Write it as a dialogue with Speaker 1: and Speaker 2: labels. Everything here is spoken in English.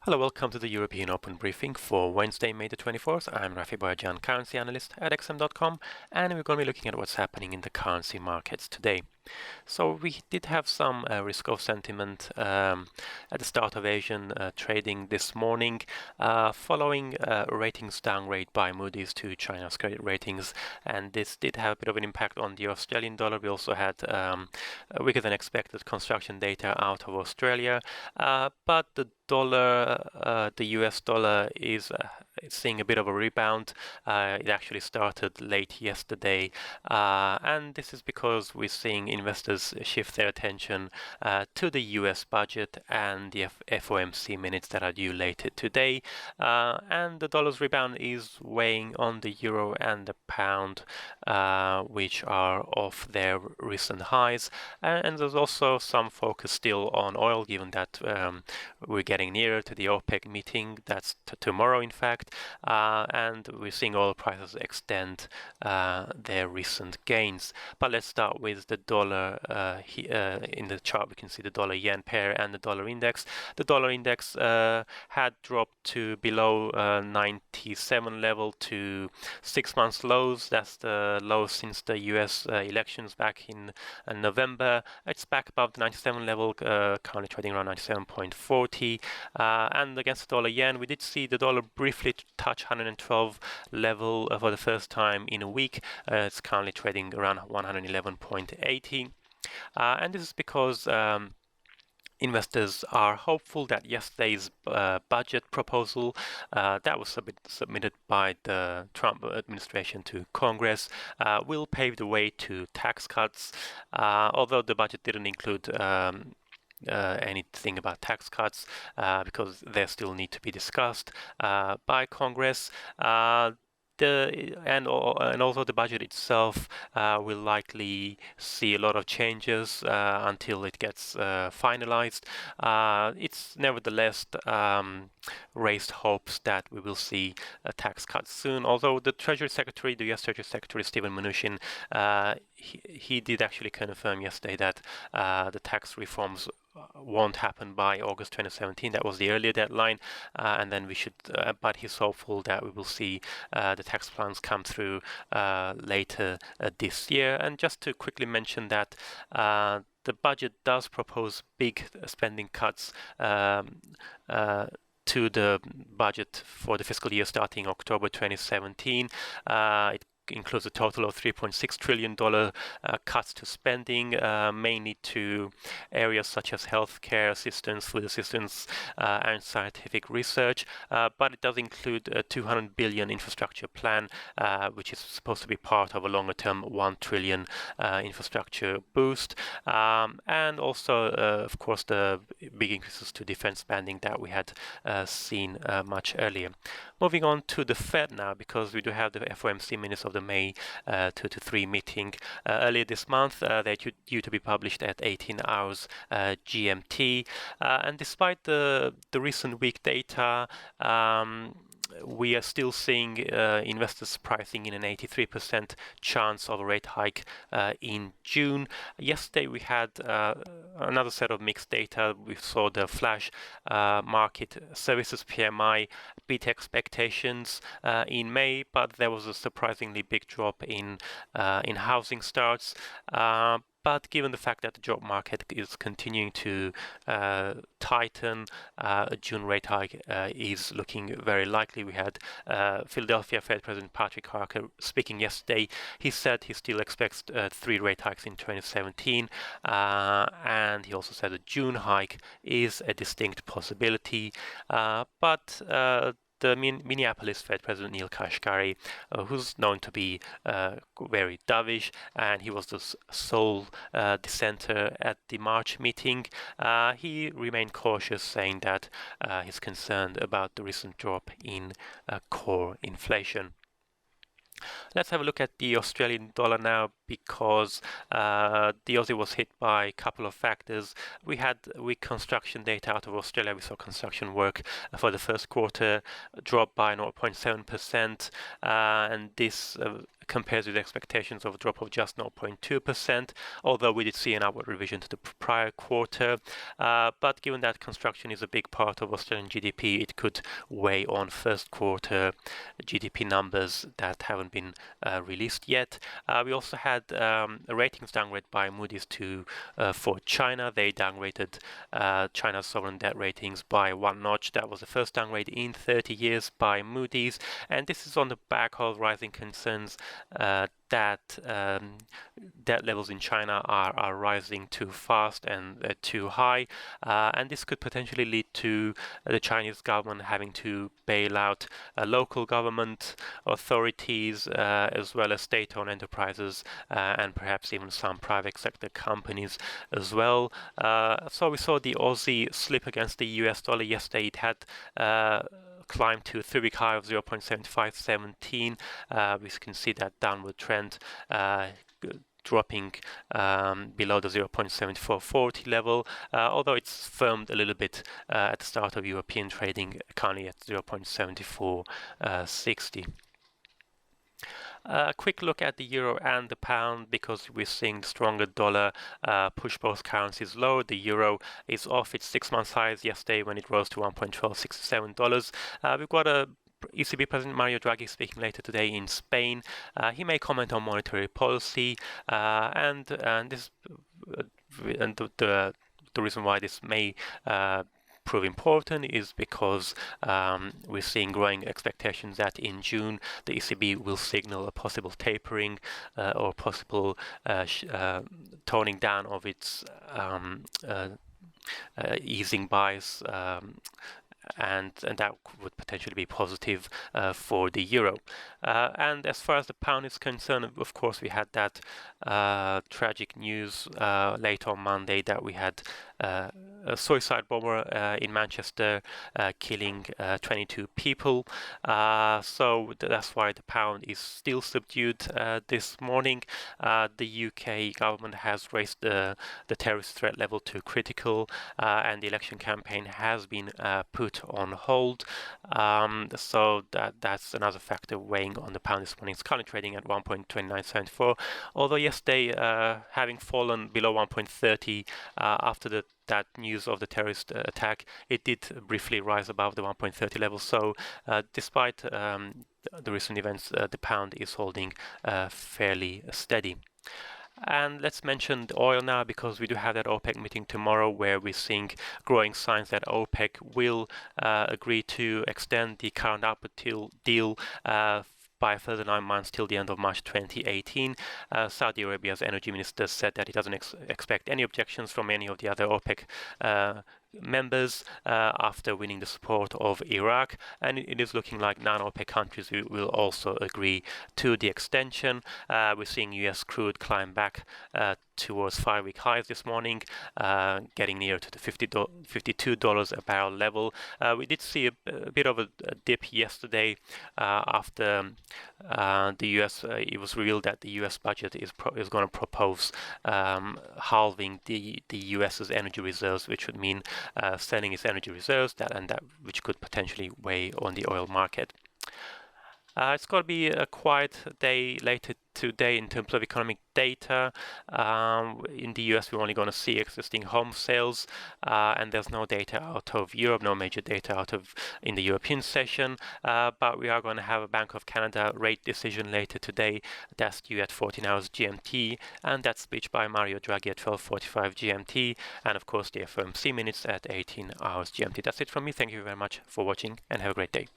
Speaker 1: Hello, welcome to the European Open briefing for Wednesday, May the 24th. I'm Rafi Boyajan, currency analyst at xm.com, and we're going to be looking at what's happening in the currency markets today. So we did have some risk-off sentiment at the start of Asian trading this morning, following ratings downgrade by Moody's to China's credit ratings, and this did have a bit of an impact on the Australian dollar. We also had weaker than expected construction data out of Australia, but the dollar, the US dollar is seeing a bit of a rebound. It actually started late yesterday, and this is because we're seeing investors shift their attention to the US budget and the FOMC minutes that are due later today. And the dollar's rebound is weighing on the euro and the pound, which are off their recent highs. And there's also some focus still on oil, given that we're getting nearer to the OPEC meeting. That's tomorrow, in fact, and we're seeing oil prices extend their recent gains. But let's start with the dollar. In the chart, we can see the dollar-yen pair and the dollar index. The dollar index had dropped to below 97 level to 6 months lows. That's the lowest since the US elections back in November. It's back above the 97 level, currently trading around 97.40. And against the dollar yen, we did see the dollar briefly touch 112 level for the first time in a week. It's currently trading around 111.80. And this is because investors are hopeful that yesterday's budget proposal that was submitted by the Trump administration to Congress will pave the way to tax cuts, although the budget didn't include anything about tax cuts because they still need to be discussed by Congress. And also the budget itself will likely see a lot of changes until it gets finalized. It's nevertheless raised hopes that we will see a tax cut soon. Although the Treasury Secretary, the U.S. Treasury Secretary Steven Mnuchin, he did actually confirm yesterday that the tax reforms won't happen by August 2017. That was the earlier deadline, and then we should. But he's hopeful that we will see the tax plans come through later this year. And just to quickly mention that the budget does propose big spending cuts to the budget for the fiscal year starting October 2017. It includes a total of $3.6 trillion cuts to spending, mainly to areas such as healthcare assistance, food assistance, and scientific research. But it does include a $200 billion infrastructure plan, which is supposed to be part of a longer-term $1 trillion infrastructure boost. And also, of course, the big increases to defense spending that we had seen much earlier. Moving on to the Fed now, because we do have the FOMC minutes of the May 2 to 3 meeting earlier this month. They're due to be published at 18 hours GMT. And despite the recent weak data, we are still seeing investors pricing in an 83% chance of a rate hike in June. Yesterday we had another set of mixed data. We saw the flash market services PMI beat expectations in May, but there was a surprisingly big drop in housing starts. But given the fact that the job market is continuing to tighten, a June rate hike is looking very likely. We had Philadelphia Fed President Patrick Harker speaking yesterday. He said he still expects 3 rate hikes in 2017, and he also said a June hike is a distinct possibility. But the Minneapolis Fed President Neil Kashkari, who's known to be very dovish, and he was the sole dissenter at the March meeting, he remained cautious, saying that he's concerned about the recent drop in core inflation. Let's have a look at the Australian dollar now, because the Aussie was hit by a couple of factors. We had weak construction data out of Australia. We saw construction work for the first quarter drop by 0.7%, and this compares with expectations of a drop of just 0.2%, although we did see an upward revision to the prior quarter. But given that construction is a big part of Australian GDP, it could weigh on first quarter GDP numbers that haven't been released yet. We also had a ratings downgrade by Moody's for China. They downgraded China's sovereign debt ratings by 1 notch. That was the first downgrade in 30 years by Moody's, and this is on the back of rising concerns that debt levels in China are rising too fast and too high, and this could potentially lead to the Chinese government having to bail out local government authorities as well as state-owned enterprises and perhaps even some private sector companies as well. So we saw the Aussie slip against the US dollar yesterday. It had climbed to a 3-week high of 0.7517. We can see that downward trend dropping below the 0.7440 level, although it's firmed a little bit at the start of European trading, currently at 0.7460. A quick look at the euro and the pound, because we're seeing the stronger dollar push both currencies lower. The euro is off its 6-month highs yesterday when it rose to $1.1267. We've got a ECB President Mario Draghi speaking later today in Spain. He may comment on monetary policy, and the reason why this may prove important is because we're seeing growing expectations that in June the ECB will signal a possible tapering or possible toning down of its easing bias, and that would potentially be positive for the euro. And as far as the pound is concerned, of course, we had that tragic news late on Monday that we had a suicide bomber in Manchester killing 22 people. So that's why the pound is still subdued this morning. The UK government has raised the terrorist threat level to critical, and the election campaign has been put on hold. So that's another factor weighing on the pound this morning. It's currently trading at 1.2974, although yesterday having fallen below 1.30 after that news of the terrorist attack, it did briefly rise above the 1.30 level. So despite the recent events, the pound is holding fairly steady. And let's mention the oil now, because we do have that OPEC meeting tomorrow where we're seeing growing signs that OPEC will agree to extend the current output deal by a further 9 months till the end of March 2018. Saudi Arabia's energy minister said that he doesn't expect any objections from any of the other OPEC members after winning the support of Iraq, and it is looking like non-OPEC countries will also agree to the extension. We're seeing US crude climb back towards 5-week highs this morning, getting near to the $52 a barrel level. We did see a bit of a dip yesterday after the US. It was revealed that the US budget is going to propose halving the US's energy reserves, which would mean selling its energy reserves, which could potentially weigh on the oil market. It's going to be a quiet day later today in terms of economic data. In the US, we're only going to see existing home sales, and there's no data out of Europe, no major data in the European session. But we are going to have a Bank of Canada rate decision later today. That's due at 14 hours GMT, and that speech by Mario Draghi at 12:45 GMT, and of course the FOMC minutes at 18 hours GMT. That's it from me. Thank you very much for watching, and have a great day.